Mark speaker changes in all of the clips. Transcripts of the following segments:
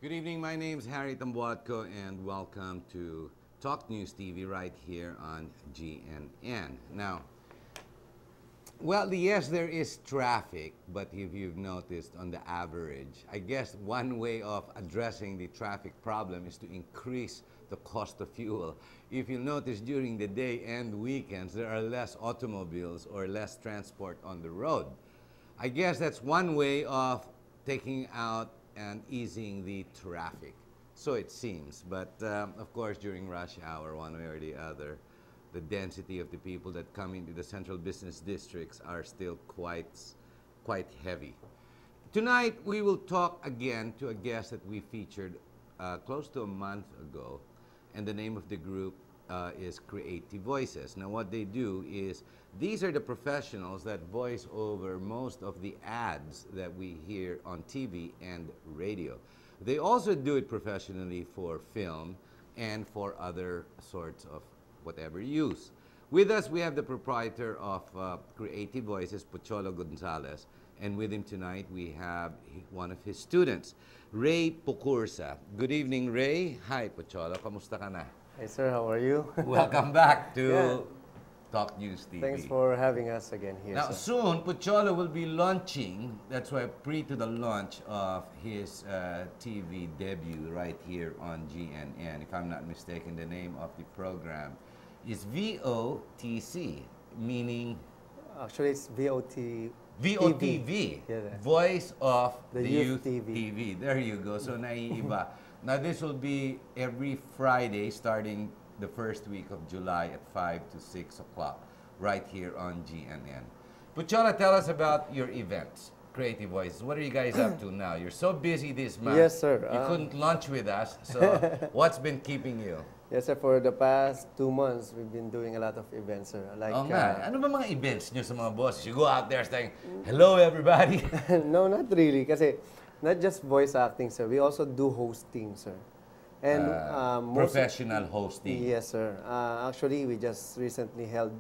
Speaker 1: Good evening. My name's Harry Tambuatco, and welcome to Talk News TV right here on GNN. Now, well, yes, there is traffic, but if you've noticed on the average, I guess one way of addressing the traffic problem is to increase the cost of fuel. If you notice, during the day and weekends, there are less automobiles or less transport on the road. I guess that's one way of taking out and easing the traffic. So it seems. But of course, during rush hour, one way or the other, the density of the people that come into the central business districts are still quite heavy. Tonight, we will talk again to a guest that we featured close to a month ago. And the name of the group is Creative Voices. Now, what they do is, these are the professionals that voice over most of the ads that we hear on TV and radio. They also do it professionally for film and for other sorts of whatever use. With us, we have the proprietor of Creative Voices, Pocholo Gonzalez. And with him tonight, we have one of his students, Ray Pucursa. Good evening, Ray. Hi, Pocholo. Kamusta ka na?
Speaker 2: Hey, sir. How are you?
Speaker 1: Welcome back to Talk News TV.
Speaker 2: Thanks for having us again here.
Speaker 1: Now,
Speaker 2: sir.
Speaker 1: soon, Pocholo will be launching, that's why pre to the launch of his TV debut right here on GNN. If I'm not mistaken, the name of the program is VOTC, meaning...
Speaker 2: Actually, it's VOT.
Speaker 1: VOTV,
Speaker 2: Yeah,
Speaker 1: Voice of
Speaker 2: the Youth TV.
Speaker 1: There you go. So, naiiba. Now, this will be every Friday starting the first week of July at 5 to 6 o'clock right here on GNN. Pocholo, tell us about your events, Creative Voices. What are you guys up to now? You're so busy this month.
Speaker 2: Yes, sir.
Speaker 1: You couldn't lunch with us. So, what's been keeping you?
Speaker 2: Yes, sir. For the past 2 months, we've been doing a lot of events, sir. Like,
Speaker 1: Oh nga. Ano ba mga events nyo sa mga bosses? You go out there saying, hello everybody.
Speaker 2: no, not really. Kasi not just voice acting, sir. We also do hosting, sir. And
Speaker 1: Professional hosting.
Speaker 2: Yes, sir. Actually, we just recently held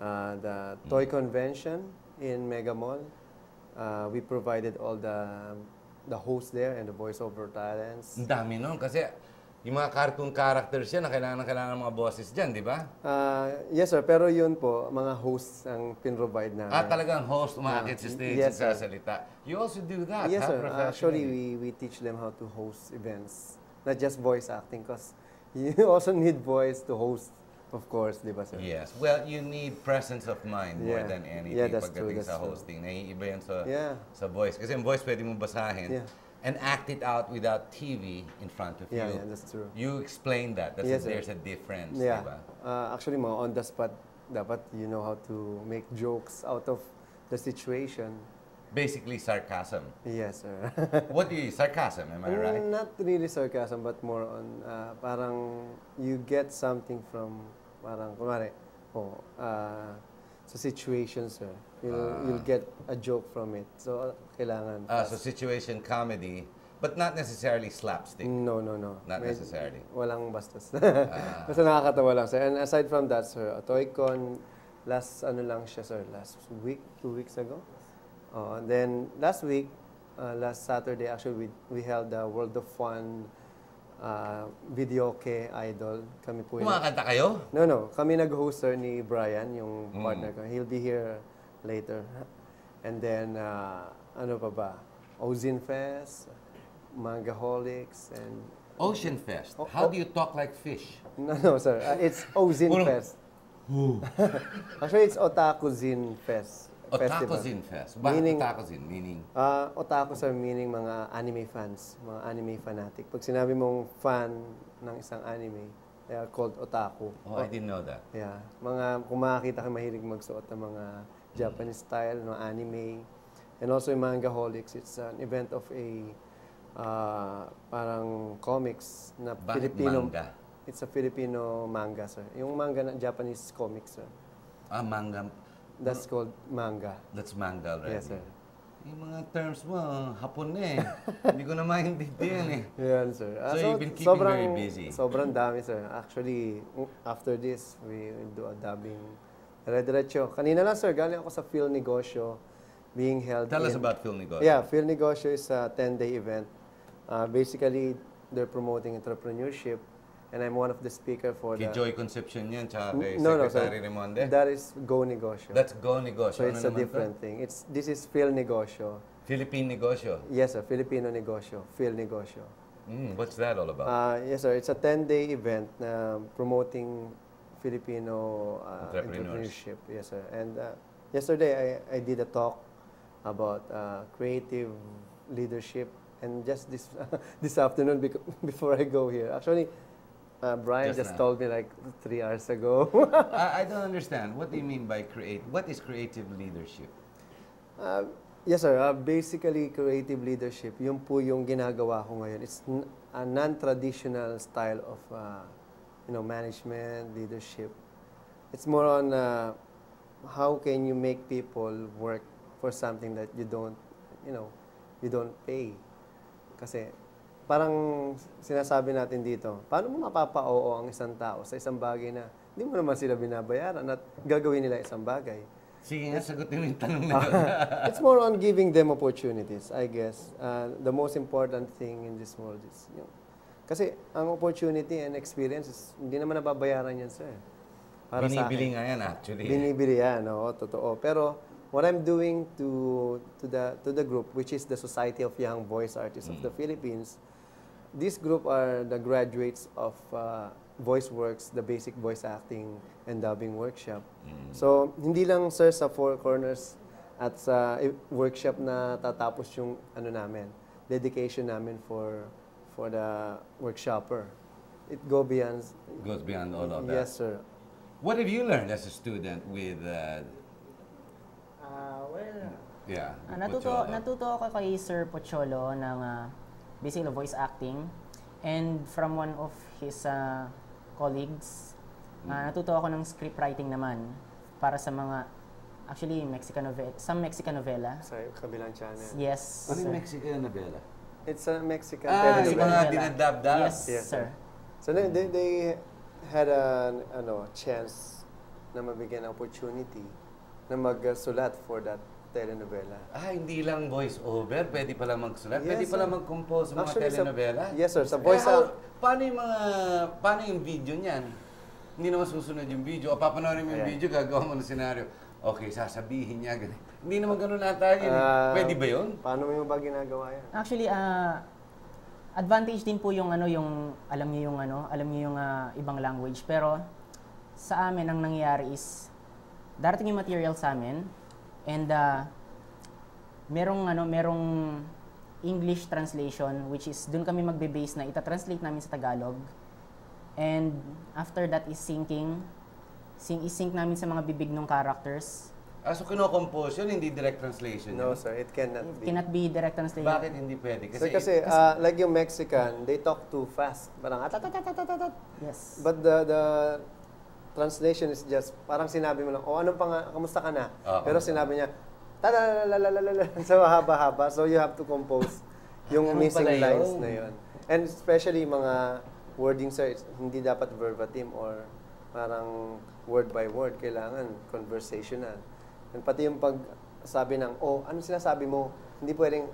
Speaker 2: the toy convention in Mega Mall. We provided all the hosts there and the voiceover talents.
Speaker 1: Ang dami nun kasi yung mga cartoon characters yan na kailangan ng mga bosses dyan, di ba?
Speaker 2: Yes, sir. Pero yun po, mga hosts ang pin-provide namin.
Speaker 1: Talagang host, umakit sa stage,
Speaker 2: yes, sir.
Speaker 1: sasalita. You also do that,
Speaker 2: Yes, sir.
Speaker 1: professionally?
Speaker 2: Actually, we teach them how to host events. Not just voice acting, because you also need voice to host, of course, di ba, sir?
Speaker 1: Yes. Well, you need presence of mind more
Speaker 2: Yeah.
Speaker 1: than anything
Speaker 2: Yeah, that's true,
Speaker 1: pagdating
Speaker 2: that's
Speaker 1: sa
Speaker 2: true.
Speaker 1: hosting. Naiiba yan sa,
Speaker 2: Yeah.
Speaker 1: sa voice. Kasi yung voice pwede mo basahin
Speaker 2: Yeah.
Speaker 1: and act it out without TV in front of
Speaker 2: Yeah,
Speaker 1: you.
Speaker 2: yeah, that's true.
Speaker 1: You explain that.
Speaker 2: Yes, sir.
Speaker 1: There's a difference,
Speaker 2: Yeah.
Speaker 1: di ba?
Speaker 2: Actually, mga on the spot, dapat you know how to make jokes out of the situation.
Speaker 1: Basically sarcasm.
Speaker 2: Yes, sir.
Speaker 1: What do you use? Sarcasm, am I right?
Speaker 2: Not really sarcasm, but more on parang you get something from parang kumare sa situation, sir. You'll get a joke from it. So kailangan.
Speaker 1: So situation comedy, but not necessarily slapstick.
Speaker 2: No.
Speaker 1: Not necessarily.
Speaker 2: Walang bastos. Basta nakakatawa lang, sir. And aside from that, sir, ToyCon, last lang siya, sir, last week, 2 weeks ago. And then last week, last Saturday, actually, we held the World of Fun Videoke Idol. Kami po
Speaker 1: Kumakanta kayo?
Speaker 2: No. Kami nag-host, sir, ni Brian, yung partner ko. He'll be here later. And then, ano pa ba? Ozin Fest, Mangaholics, and...
Speaker 1: Ocean Fest. How do you talk like fish?
Speaker 2: No, sir. It's Ozin Fest. Actually, it's Otaku Zin Fest.
Speaker 1: Otaku Zin Fest. Bakit Otaku Zin? Meaning?
Speaker 2: Otaku, sir, meaning mga anime fans, mga anime fanatic. Pag sinabi mong fan ng isang anime, they are called otaku.
Speaker 1: Oh, I didn't know that.
Speaker 2: Yeah. Kung makakita kayo mahilig magsuot ng mga Japanese style, ng anime. And also yung Mangaholics, it's an event of a parang comics na Filipino.
Speaker 1: Manga?
Speaker 2: It's a Filipino manga, sir. Yung manga na Japanese comics, sir.
Speaker 1: Manga.
Speaker 2: That's called manga.
Speaker 1: That's manga already.
Speaker 2: Yes, sir.
Speaker 1: Yung mga terms mo, hapon na eh. Hindi ko na maintindihan eh.
Speaker 2: Yan, sir.
Speaker 1: So you've been keeping very busy.
Speaker 2: Sobrang dami, sir. Actually, after this, we will do a dubbing. Dire-diretso. Kanina lang, sir, galing ako sa Film Negosyo being held
Speaker 1: Tell us about Film Negosyo.
Speaker 2: Yeah, Film Negosyo is a 10-day event Basically, they're promoting entrepreneurship, and I'm one of the speaker for
Speaker 1: Kay
Speaker 2: the...
Speaker 1: Joy Concepcion yan, tsaka kay
Speaker 2: No, no,
Speaker 1: Secretary Ramonde.
Speaker 2: that is Go Negosyo.
Speaker 1: That's Go Negosyo.
Speaker 2: So
Speaker 1: Ano
Speaker 2: it's a
Speaker 1: naman
Speaker 2: different thing. This is Phil Negosyo.
Speaker 1: Philippine Negosyo.
Speaker 2: Yes, sir. Filipino Negosyo. Phil Negosyo.
Speaker 1: What's that all about?
Speaker 2: Yes, sir. It's a 10-day event promoting Filipino
Speaker 1: Entrepreneurs.
Speaker 2: entrepreneurship. Yes, sir. And yesterday, I did a talk about creative leadership. And just this this afternoon, before I go here, actually, Brian just told me like 3 hours ago.
Speaker 1: I don't understand. What do you mean by what is creative leadership?
Speaker 2: Yes, sir. Basically, creative leadership, yun po yung ginagawa ko ngayon. It's a non-traditional style of, management, leadership. It's more on how can you make people work for something that you don't pay. Kasi parang sinasabi natin dito, paano mo mapapa-oo ang isang tao sa isang bagay na hindi mo naman sila binabayaran at gagawin nila isang bagay?
Speaker 1: Sige nga, sagutin mo yung tanong na yun.
Speaker 2: It's more on giving them opportunities, I guess. The most important thing in this world is, kasi ang opportunity and experience, hindi naman nababayaran yan, sir. Para
Speaker 1: Binibili nga yan, actually.
Speaker 2: Binibili yan, oo, totoo. Pero what I'm doing to the group, which is the Society of Young Voice Artists of the Philippines, this group are the graduates of VoiceWorks, the basic voice acting and dubbing workshop. So, hindi lang, sir, sa Four Corners at sa workshop na tatapos yung dedication namin for the workshopper. It goes beyond
Speaker 1: all of that.
Speaker 2: Yes, sir.
Speaker 1: What have you learned as a student with
Speaker 3: natuto ako kay Sir Pocholo ng basically voice acting, and from one of his colleagues, natuto ako ng script writing naman para sa mga actually some Mexican novela.
Speaker 2: Sa kabilang channel.
Speaker 3: Yes.
Speaker 1: Ano yung Mexican novela?
Speaker 2: It's a Mexican
Speaker 1: yung mga dinadab-dab.
Speaker 3: Yes, sir.
Speaker 2: So they had a chance na mabigyan ng opportunity na magsulat for that telenovela.
Speaker 1: Hindi lang voice over, pwede pala magsulat,
Speaker 2: Yes,
Speaker 1: pwede pala
Speaker 2: sir.
Speaker 1: mag-compose ng mga
Speaker 2: Actually,
Speaker 1: telenovela.
Speaker 2: Yes, sir. Sa voice
Speaker 1: paano yung video niyan? Hindi naman susunod yung video. O papanoorin mo yung video, gagawa mo ng senaryo. Okay, sasabihin niya, ganun. Hindi naman ganun nata yun. Pwede ba yun?
Speaker 2: Paano mo ba ginagawa yan?
Speaker 3: Actually, advantage din po yung alam niyo yung ibang language, pero sa amin ang nangyayari is darating yung material sa amin, and merong English translation, which is dun kami magbe-base na ita-translate namin sa Tagalog, and after that is sync namin sa mga bibig ng characters.
Speaker 1: So kino-compose yun, hindi direct translation
Speaker 2: No,
Speaker 1: yun?
Speaker 2: sir. It cannot
Speaker 3: It
Speaker 2: be.
Speaker 3: cannot be direct translation.
Speaker 1: Bakit hindi pwede?
Speaker 2: Kasi like yung Mexican, they talk too fast. Parang atatatatatatat.
Speaker 3: Yes.
Speaker 2: But the translation is just, parang sinabi mo lang, anong kamusta ka na? Pero sinabi niya, talalalalala, so haba-haba. So you have to compose yung missing lines na yun. And especially mga wording, sir, hindi dapat verbatim or parang word by word. Kailangan conversational. And pati yung pagsabi ng, ano sinasabi mo? Hindi pwedeng,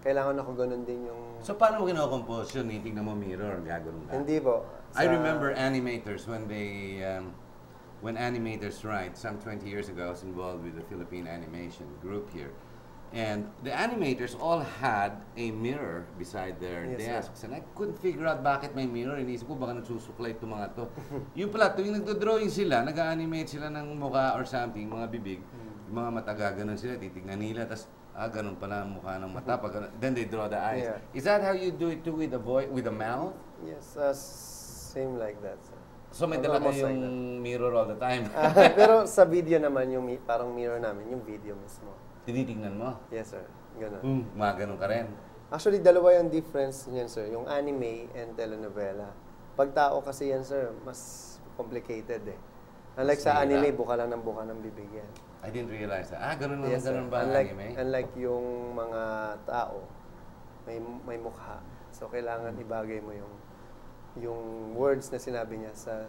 Speaker 2: kailangan ako ganun din yung...
Speaker 1: So paano mo kino-compose yun? Tingnan mo mirror, gagawin ka?
Speaker 2: Hindi po.
Speaker 1: I remember animators when animators write, some 20 years ago, I was involved with the Philippine animation group here. And the animators all had a mirror beside their desks. And I couldn't figure out bakit may mirror. Inisip ko, baka nagsusuklay itong mga to. Yung pala, tuwing nagdo-drawing sila, nag-animate sila ng mukha or something, mga bibig, yung mga mata gaganon sila, titignan nila, tapos ganun pala ang mukha ng mata. Then they draw the eyes.
Speaker 2: Yeah.
Speaker 1: Is that how you do it too with the mouth?
Speaker 2: Yes, same like that, sir.
Speaker 1: So may dala kayong mirror all the time?
Speaker 2: Pero sa video naman, yung parang mirror namin, yung video mismo.
Speaker 1: Tinitingnan mo?
Speaker 2: Yes, sir. Ganun.
Speaker 1: Mga ganun ka rin?
Speaker 2: Actually, dalawa yung difference niyan, sir. Yung anime and telenovela. Pag tao kasi yan, sir, mas complicated eh. Unlike sa anime, buka lang ng bibig yan.
Speaker 1: I didn't realize that. Ganun
Speaker 2: Yes, sir.
Speaker 1: ganun ba ang anime?
Speaker 2: Unlike yung mga tao, may mukha. So, kailangan ibagay mo yung words na sinabi niya sa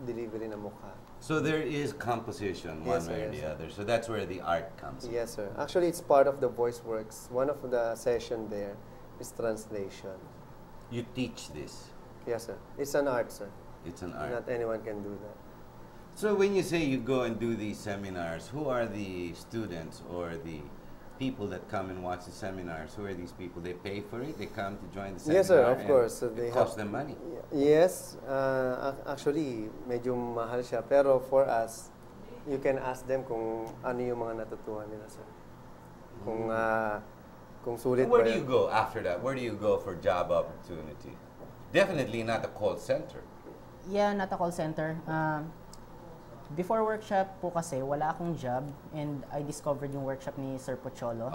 Speaker 2: delivery ng mukha.
Speaker 1: So there is composition, one
Speaker 2: Yes,
Speaker 1: way or
Speaker 2: sir,
Speaker 1: the
Speaker 2: yes,
Speaker 1: other. So that's where the art comes in.
Speaker 2: Yes, sir. Actually, it's part of the VoiceWorks. One of the session there is translation.
Speaker 1: You teach this.
Speaker 2: Yes, sir. It's an art, sir.
Speaker 1: It's an art.
Speaker 2: Not anyone can do that.
Speaker 1: So when you say you go and do these seminars, who are the students or the people that come and watch the seminars? Who are these people? They pay for it? They come to join the seminar?
Speaker 2: Yes, sir, of
Speaker 1: and
Speaker 2: course. So
Speaker 1: it costs them money?
Speaker 2: Yes, actually, medyo mahal siya. Pero for us, you can ask them kung ano yung mga natutuhan nila, sir. Kung sulit
Speaker 1: Where
Speaker 2: ba
Speaker 1: do you go after that? Where do you go for job opportunity? Definitely not a call center.
Speaker 3: Yeah, not a call center. Before workshop po kasi, wala akong job and I discovered yung workshop ni Sir Pocholo.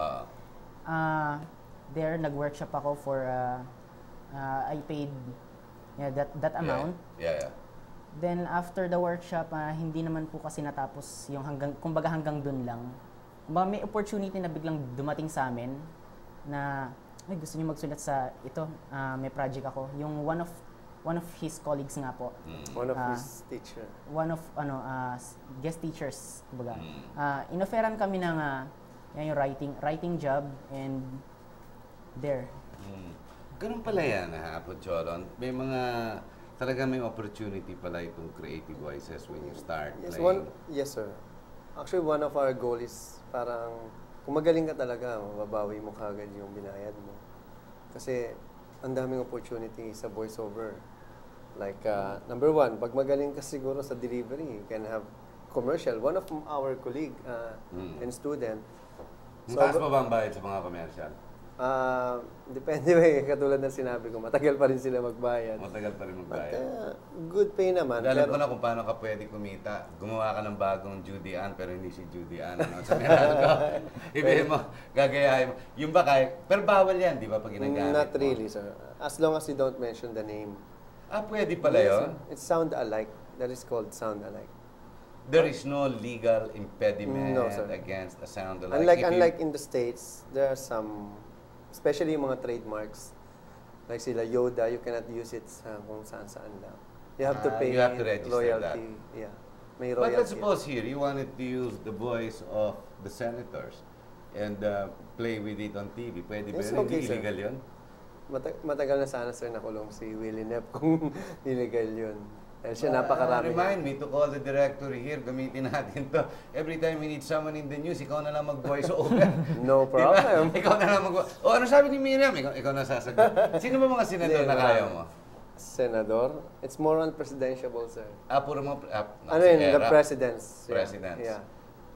Speaker 3: There, nag-workshop ako for, I paid that amount.
Speaker 1: Yeah.
Speaker 3: Then after the workshop, hindi naman po kasi natapos yung kumbaga hanggang dun lang. Kumbaga may opportunity na biglang dumating sa amin na, ay gusto niyo magsulat sa ito, may project ako. Yung one of his colleagues nga po.
Speaker 2: one of his teacher?
Speaker 3: One of guest teachers, kumbaga. Inofferan kami ng yung writing job and there.
Speaker 1: Ganun pala yan, ha, Pocholo. May mga, talaga may opportunity pala itong Creative Voices when you start playing.
Speaker 2: Yes, sir. Actually, one of our goal is parang, kung magaling ka talaga, mababawi mo kagad yung binayad mo. Kasi, ang daming opportunity sa voiceover. Like, number one, pag magaling ka siguro sa delivery, you can have commercial. One of our colleague and student.
Speaker 1: Taas pa ba ang bayad sa mga commercial?
Speaker 2: Depende katulad ng sinabi ko, matagal pa rin sila magbayad.
Speaker 1: Matagal pa rin magbayad.
Speaker 2: But, good pay naman.
Speaker 1: Alam ko na kung paano ka pwede kumita. Gumawa ka ng bagong Judy Ann, pero hindi si Judy Ann. Ano? Sa Meralco. Ibihin mo, gagayahin mo. Yung ba kaya, pero bawal yan, di ba, pag ginagamit
Speaker 2: Not really, sir. As long as you don't mention the name.
Speaker 1: Pwede pala yun?
Speaker 2: It's sound alike. That is called sound alike.
Speaker 1: There is no legal impediment
Speaker 2: No, sir.
Speaker 1: against a sound alike.
Speaker 2: Unlike in the States, there are some, especially yung mga trademarks, like sila Yoda, you cannot use it sa kung saan-saan lang. You have to pay
Speaker 1: you have to register
Speaker 2: royalty.
Speaker 1: that.
Speaker 2: Yeah. May royalty.
Speaker 1: But let's suppose here, you wanted to use the voice of the senators and play with it on TV. Pwede ba
Speaker 2: Yes,
Speaker 1: yun?
Speaker 2: okay,
Speaker 1: Hindi
Speaker 2: sir.
Speaker 1: illegal yun?
Speaker 2: Matagal na sana, sir, nakulong si Willie Neff kung illegal yun. Dahil siya napakarami.
Speaker 1: Remind me to call the directory here. Gamitin natin to. Every time we need someone in the news, ikaw na lang mag-voice over.
Speaker 2: No problem.
Speaker 1: Diba? Ikaw na lang mag-voice. Ano sabi ni Miriam? Ikaw na sasagot. Sino ba mga senador na kaya mo?
Speaker 2: Senador? It's more on presidential, sir.
Speaker 1: Puro mga...
Speaker 2: Ano yun? The presidents. Yeah.
Speaker 1: Presidents.
Speaker 2: Yeah.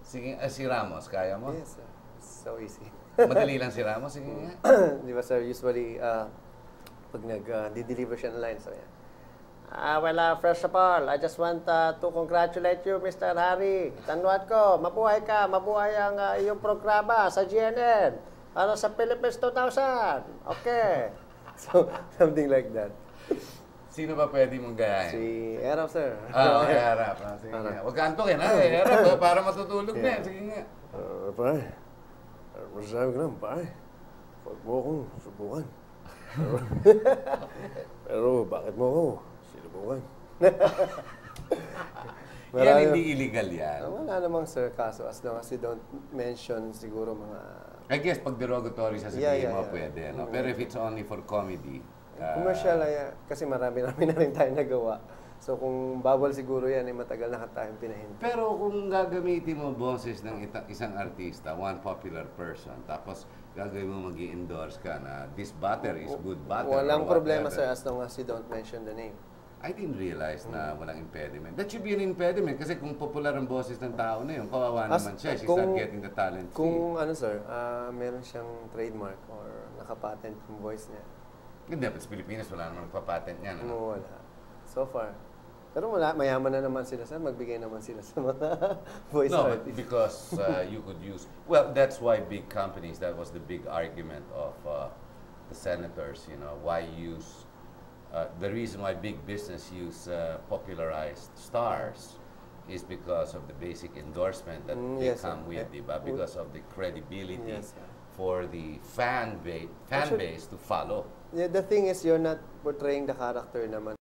Speaker 1: Sige, si Ramos, kaya mo?
Speaker 2: Yes, sir. It's so easy.
Speaker 1: Madali lang si Ramos. Sige nga.
Speaker 2: Di ba, sir? Usually, pag nag-deliver siya ng line, so yan. First of all, I just want to congratulate you, Mr. Harry. Tanwad ko, mabuhay ka, mabuhay ang iyong programa sa GNN. Para sa Philippines 2000. Okay. So, something like that.
Speaker 1: Sino ba pwede mong gayahin?
Speaker 2: Si Erap, sir.
Speaker 1: Okay, Harap. Sige nga. Huwag ka antokin, ha? Harap, para matutulog na. Sige nga.
Speaker 2: Pare, masasabi ko lang, pare, huwag mo akong subukan. Pero bakit mo ako sinubukan?
Speaker 1: Yan hindi illegal yan.
Speaker 2: Wala namang, sir, kaso as long as you don't mention siguro mga...
Speaker 1: I guess pag derogatory sasabihin
Speaker 2: Yeah,
Speaker 1: mo,
Speaker 2: yeah.
Speaker 1: pwede. No? Pero if it's only for comedy...
Speaker 2: commercial, kasi marami na rin tayong nagawa. So kung bawal siguro yan, matagal na tayong pinahinto.
Speaker 1: Pero kung gagamitin mo boses ng isang artista, one popular person, tapos gagawin mo mag-i-endorse ka na this butter is good butter.
Speaker 2: Walang
Speaker 1: or
Speaker 2: problema,
Speaker 1: whatever.
Speaker 2: sir, as long as you don't mention the name.
Speaker 1: I didn't realize na walang impediment. That should be an impediment kasi kung popular ang boses ng tao na yun, kawawa naman siya. She's not getting the talent fee.
Speaker 2: Kung ano, sir, meron siyang trademark or nakapatent yung voice niya.
Speaker 1: Hindi, but sa Pilipinas wala namang papatent niyan. Ano?
Speaker 2: Wala. So far. Pero mayaman na naman sila, sir. Magbigay naman sila sa mga voice
Speaker 1: No,
Speaker 2: artists.
Speaker 1: because you could use... Well, that's why big companies, that was the big argument of the senators, you know, why use... the reason why big business use popularized stars is because of the basic endorsement that they
Speaker 2: yes,
Speaker 1: come
Speaker 2: sir.
Speaker 1: with, diba? Because of the credibility
Speaker 2: Yes, sir.
Speaker 1: for the fan base to follow.
Speaker 2: Yeah, the thing is, you're not portraying the character naman,